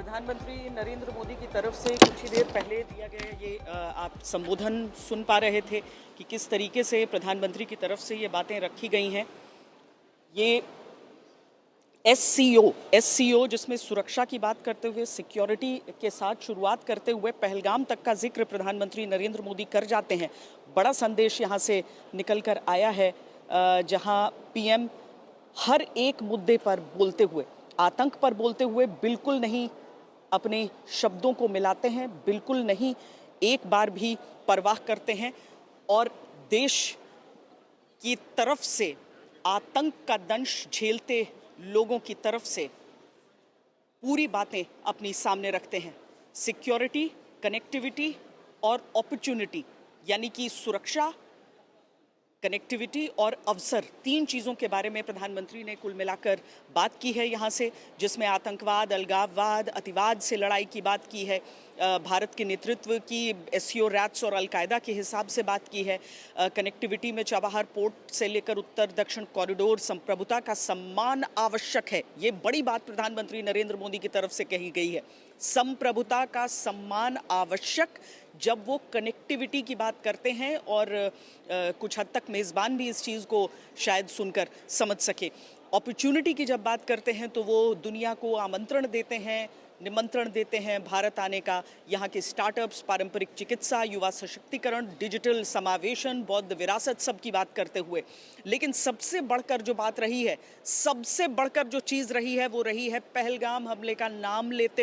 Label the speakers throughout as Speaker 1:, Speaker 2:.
Speaker 1: प्रधानमंत्री नरेंद्र मोदी की तरफ से कुछ ही देर पहले दिया गया ये आप संबोधन सुन पा रहे थे कि किस तरीके से प्रधानमंत्री की तरफ से ये बातें रखी गई हैं। ये एससीओ जिसमें सुरक्षा की बात करते हुए, सिक्योरिटी के साथ शुरुआत करते हुए पहलगाम तक का जिक्र प्रधानमंत्री नरेंद्र मोदी कर जाते हैं। बड़ा संदेश यहाँ से निकल कर आया है, जहाँ पीएम हर एक मुद्दे पर बोलते हुए, आतंक पर बोलते हुए बिल्कुल नहीं अपने शब्दों को मिलाते हैं, बिल्कुल नहीं एक बार भी परवाह करते हैं और देश की तरफ से आतंक का दंश झेलते लोगों की तरफ से पूरी बातें अपनी सामने रखते हैं। सिक्योरिटी, कनेक्टिविटी और अपॉर्चुनिटी, यानी कि सुरक्षा, कनेक्टिविटी और अवसर, तीन चीज़ों के बारे में प्रधानमंत्री ने कुल मिलाकर बात की है यहाँ से, जिसमें आतंकवाद, अलगाववाद, अतिवाद से लड़ाई की बात की है, भारत के नेतृत्व की एससीओ रैट्स और अलकायदा के हिसाब से बात की है, कनेक्टिविटी में चाबहार पोर्ट से लेकर उत्तर दक्षिण कॉरिडोर, संप्रभुता का सम्मान आवश्यक है। ये बड़ी बात प्रधानमंत्री नरेंद्र मोदी की तरफ से कही गई है। संप्रभुता का सम्मान आवश्यक, जब वो कनेक्टिविटी की बात करते हैं और कुछ हद तक मेज़बान भी इस चीज़ को शायद सुनकर समझ सके। अपॉर्चुनिटी की जब बात करते हैं तो वो दुनिया को आमंत्रण देते हैं, निमंत्रण देते हैं भारत आने का। यहाँ के स्टार्टअप्स, पारंपरिक चिकित्सा, युवा सशक्तिकरण, डिजिटल समावेशन, बौद्ध विरासत, सब की बात करते हुए। लेकिन सबसे बढ़कर जो बात रही है, सबसे बढ़कर जो चीज़ रही है, वो रही है पहलगाम हमले का नाम लेते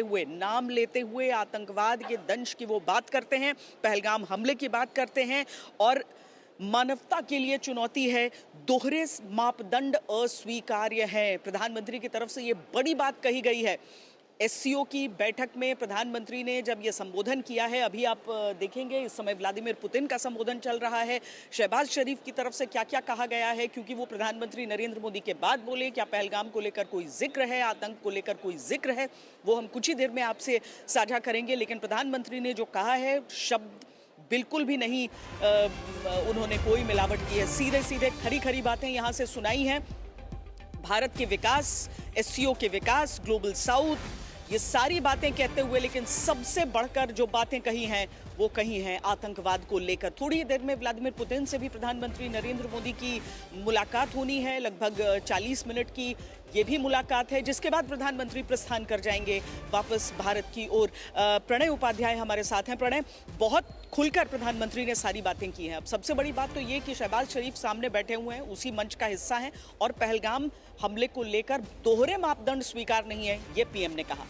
Speaker 1: हुए आतंकवाद के दंश की वो बात करते हैं, पहलगाम हमले की बात करते हैं और मानवता के लिए चुनौती है, दोहरे मापदंड अस्वीकार्य है। प्रधानमंत्री की तरफ से ये बड़ी बात कही गई है। एससीओ की बैठक में प्रधानमंत्री ने जब ये संबोधन किया है, अभी आप देखेंगे इस समय व्लादिमीर पुतिन का संबोधन चल रहा है, शहबाज शरीफ की तरफ से क्या क्या कहा गया है, क्योंकि वो प्रधानमंत्री नरेंद्र मोदी के बाद बोले। क्या पहलगाम को लेकर कोई जिक्र है, आतंक को लेकर कोई जिक्र है, वो हम कुछ ही देर में आपसे साझा करेंगे। लेकिन प्रधानमंत्री ने जो कहा है, शब्द बिल्कुल भी नहीं उन्होंने कोई मिलावट की है, सीधे सीधे खरी खरी बातें यहाँ से सुनाई हैं। भारत के विकास, एससीओ के विकास, ग्लोबल साउथ, ये सारी बातें कहते हुए, लेकिन सबसे बढ़कर जो बातें कही हैं वो कही हैं आतंकवाद को लेकर। थोड़ी देर में व्लादिमीर पुतिन से भी प्रधानमंत्री नरेंद्र मोदी की मुलाकात होनी है, लगभग 40 मिनट की ये भी मुलाकात है, जिसके बाद प्रधानमंत्री प्रस्थान कर जाएंगे वापस भारत की ओर। प्रणय उपाध्याय हमारे साथ हैं। प्रणय, बहुत खुलकर प्रधानमंत्री ने सारी बातें की हैं। अब सबसे बड़ी बात तो ये कि शहबाज शरीफ सामने बैठे हुए हैं, उसी मंच का हिस्सा हैं और पहलगाम हमले को लेकर दोहरे मापदंड स्वीकार नहीं है, ये पीएम ने कहा।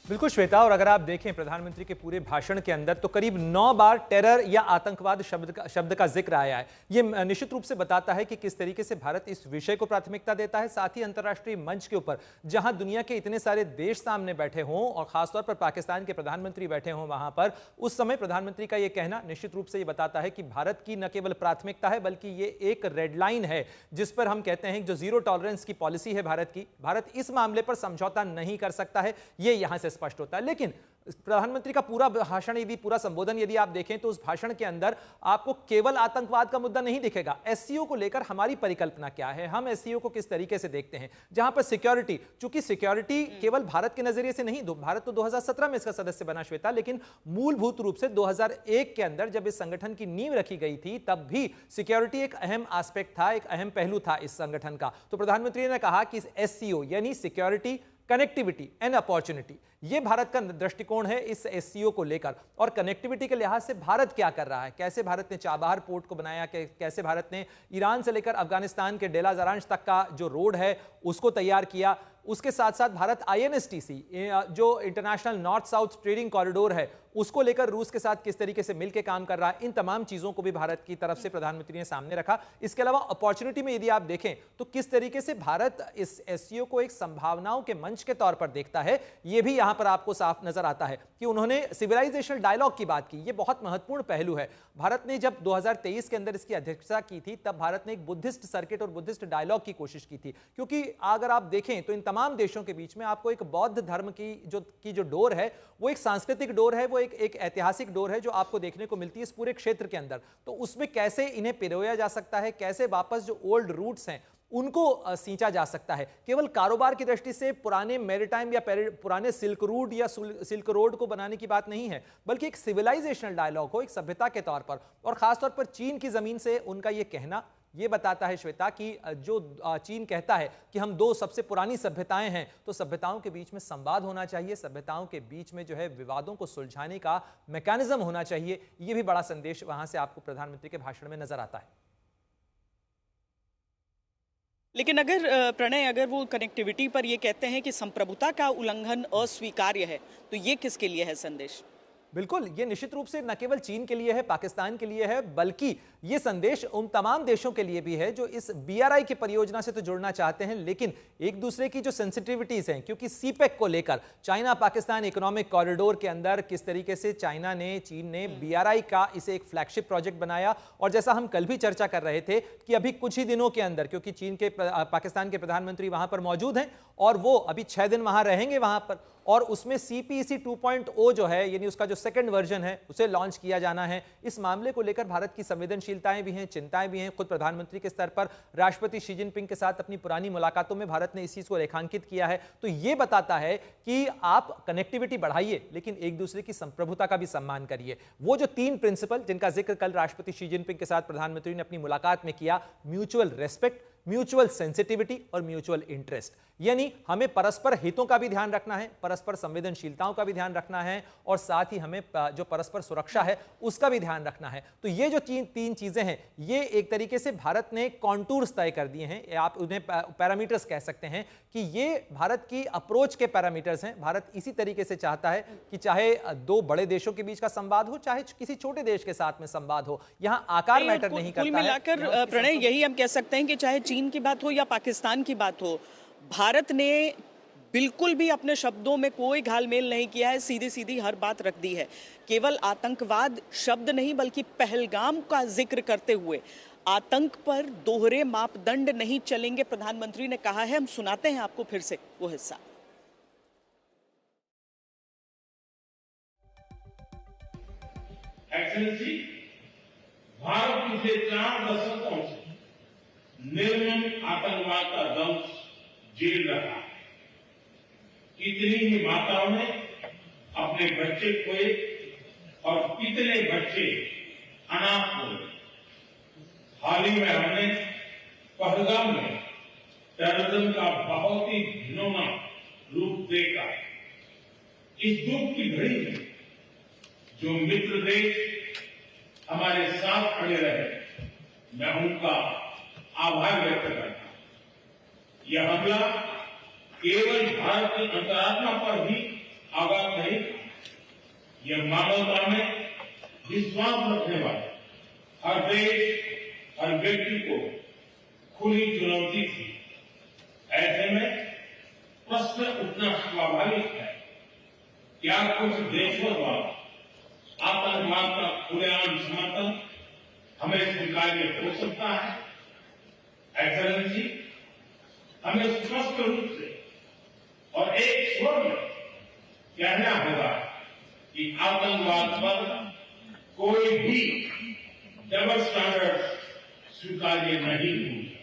Speaker 2: बिल्कुल श्वेता, और अगर आप देखें प्रधानमंत्री के पूरे भाषण के अंदर तो करीब 9 बार टेरर या आतंकवाद शब्द का जिक्र आया है। ये निश्चित रूप से बताता है कि किस तरीके से भारत इस विषय को प्राथमिकता देता है। साथ ही अंतर्राष्ट्रीय मंच के ऊपर जहां दुनिया के इतने सारे देश सामने बैठे हों और खासतौर पर पाकिस्तान के प्रधानमंत्री बैठे हों, वहां पर उस समय प्रधानमंत्री का यह कहना निश्चित रूप से ये बताता है कि भारत की न केवल प्राथमिकता है बल्कि ये एक रेड लाइन है, जिस पर हम कहते हैं जो जीरो टॉलरेंस की पॉलिसी है भारत की, भारत इस मामले पर समझौता नहीं कर सकता है। ये यहां से स्पष्ट होता है। लेकिन प्रधानमंत्री का पूरा भाषण, यदि पूरा संबोधन यदि आप देखें तो उस भाषण के अंदर आपको केवल आतंकवाद का मुद्दा नहीं दिखेगा। एससीओ को लेकर हमारी परिकल्पना क्या है, हम एससीओ को किस तरीके से देखते हैं, जहां पर सिक्योरिटी, चूंकि सिक्योरिटी केवल भारत के नजरिए से नहीं, भारत तो 2017 में इसका सदस्य बना श्वेता, लेकिन मूलभूत रूप से 2001 के अंदर जब इस संगठन की नींव रखी गई थी तब भी सिक्योरिटी एक अहम एस्पेक्ट था, एक अहम पहलू था इस संगठन का। तो प्रधानमंत्री ने कहा कि एससीओ यानी सिक्योरिटी, कनेक्टिविटी एंड अपॉर्चुनिटी, ये भारत का दृष्टिकोण है इस एससीओ को लेकर। और कनेक्टिविटी के लिहाज से भारत क्या कर रहा है, कैसे भारत ने चाबहार पोर्ट को बनाया, कैसे भारत ने ईरान से लेकर अफगानिस्तान के डेला ज़रांज तक का जो रोड है उसको तैयार किया। उसके साथ साथ भारत आईएनएसटीसी, जो international north south trading corridor है, उसको लेकर रूस के साथ किस तरीके से मिलकर काम कर रहा है, इन तमाम चीजों को भी भारत की तरफ से प्रधानमंत्री ने सामने रखा। इसके अलावा अपॉर्चुनिटी में यदि आप देखें तो किस तरीके से भारत इस एससीओ को एक संभावनाओं के मंच के तौर पर देखता है, यह भी यहां पर आपको साफ नजर आता है कि उन्होंने सिविलाइजेशन डायलॉग की बात की। यह बहुत महत्वपूर्ण पहलू है। भारत ने जब 2023 के अंदर इसकी अध्यक्षता की थी तब भारत ने एक बुद्धिस्ट सर्किट और बुद्धिस्ट डायलॉग की कोशिश की थी, क्योंकि अगर आप देखें तो इन तमाम देशों के बीच में आपको एक बौद्ध धर्म की जो डोर है वो एक सांस्कृतिक डोर है, वो एक ऐतिहासिक डोर है जो आपको देखने को मिलती है इस पूरे क्षेत्र के अंदर। तो उसमें कैसे इन्हें पिरोया जा सकता है, कैसे वापस जो ओल्ड रूट्स हैं उनको सींचा जा सकता है। केवल कारोबार की दृष्टि से पुराने मैरीटाइम या पुराने सिल्क रूट या सिल्क रोड को बनाने की बात नहीं है, बल्कि एक सिविलाइजेशनल डायलॉग हो, एक सभ्यता के तौर पर। और खासतौर पर चीन की जमीन से उनका यह कहना ये बताता है श्वेता कि जो चीन कहता है कि हम दो सबसे पुरानी सभ्यताएं हैं, तो सभ्यताओं के बीच में संवाद होना चाहिए, सभ्यताओं के बीच में जो है विवादों को सुलझाने का मैकेनिज्म होना चाहिए। ये भी बड़ा संदेश वहां से आपको प्रधानमंत्री के भाषण में नजर आता है।
Speaker 1: लेकिन अगर प्रणय, अगर वो कनेक्टिविटी पर ये कहते हैं कि संप्रभुता का उल्लंघन अस्वीकार्य है, तो ये किसके लिए है संदेश?
Speaker 2: बिल्कुल, ये निश्चित रूप से न केवल चीन के लिए है, पाकिस्तान के लिए है, बल्कि ये संदेश उन तमाम देशों के लिए भी है जो इस बीआरआई की परियोजना से तो जुड़ना चाहते हैं, लेकिन एक दूसरे की जो सेंसिटिविटीज हैं, क्योंकि सीपेक को लेकर चाइना पाकिस्तान इकोनॉमिक कॉरिडोर के अंदर किस तरीके से चीन ने बीआरआई का इसे एक फ्लैगशिप प्रोजेक्ट बनाया। और जैसा हम कल भी चर्चा कर रहे थे कि अभी कुछ ही दिनों के अंदर, क्योंकि पाकिस्तान के प्रधानमंत्री वहां पर मौजूद हैं और वो अभी 6 दिन वहां रहेंगे वहां पर, और उसमें सीपीईसी 2.0 जो है, यानी उसका जो सेकंड वर्जन है, उसे लॉन्च किया जाना है। इस मामले को लेकर भारत की संवेदनशीलताएं भी हैं, चिंताएं भी हैं। खुद प्रधानमंत्री के स्तर पर राष्ट्रपति शी जिनपिंग के साथ अपनी पुरानी मुलाकातों में भारत ने इस चीज को रेखांकित किया है। तो यह बताता है कि आप कनेक्टिविटी बढ़ाइए, लेकिन एक दूसरे की संप्रभुता का भी सम्मान करिए। वो जो 3 प्रिंसिपल जिनका जिक्र कल राष्ट्रपति शी जिनपिंग के साथ प्रधानमंत्री ने अपनी मुलाकात में किया, म्यूचुअल रेस्पेक्ट, म्यूचुअल सेंसिटिविटी और म्यूचुअल इंटरेस्ट, यानी हमें परस्पर हितों का भी ध्यान रखना है, परस्पर संवेदनशीलताओं का भी ध्यान रखना है, और साथ ही हमें जो परस्पर सुरक्षा है उसका भी ध्यान रखना है। तो ये जो 3 चीजें हैं, ये एक तरीके से भारत ने कॉन्टूर्स तय कर दिए हैं, आप उन्हें पैरामीटर्स कह सकते हैं कि ये भारत की अप्रोच के पैरामीटर्स हैं। भारत इसी तरीके से चाहता है कि चाहे 2 बड़े देशों के बीच का संवाद हो, चाहे किसी छोटे देश के साथ में संवाद हो, यहां आकार मैटर नहीं करता है।
Speaker 1: कुल मिलाकर प्रणय, यही हम कह सकते हैं कि चाहे चीन की बात हो या पाकिस्तान की बात हो, भारत ने बिल्कुल भी अपने शब्दों में कोई घालमेल नहीं किया है, सीधी सीधी हर बात रख दी है। केवल आतंकवाद शब्द नहीं, बल्कि पहलगाम का जिक्र करते हुए आतंक पर दोहरे मापदंड नहीं चलेंगे, प्रधानमंत्री ने कहा है। हम सुनाते हैं आपको फिर से वो हिस्सा।
Speaker 3: एक्सेलेंसी, भारत पिछले 4 दशकों से निर्मम आतंकवाद का दंश झेल रहा है। कितनी ही माताओं ने अपने बच्चे खोए और कितने बच्चे अनाथ हुए। हाल ही में हमने पहलगाम में टेररिज्म का बहुत ही घिनौना रूप देखा। इस दुख की घड़ी में जो मित्र देश हमारे साथ खड़े रहे, मैं उनका आभार व्यक्त करता हूं। यह हमला केवल भारत की अंतरात्मा पर ही आघात नहीं, यह मानवता में विश्वास रखने वाले हर देश, हर व्यक्ति को खुली चुनौती थी। ऐसे में प्रश्न उठना स्वाभाविक है, क्या कुछ देशों द्वारा आतंकवाद का खुलेआम समर्थन हमें स्वीकार्य हो सकता है? एक्सेलेंसी, हमें स्पष्ट रूप से और एक स्वर में कहना होगा कि आतंकवाद पर कोई भी डबल स्टैंडर्ड स्वीकार्य नहीं हुई।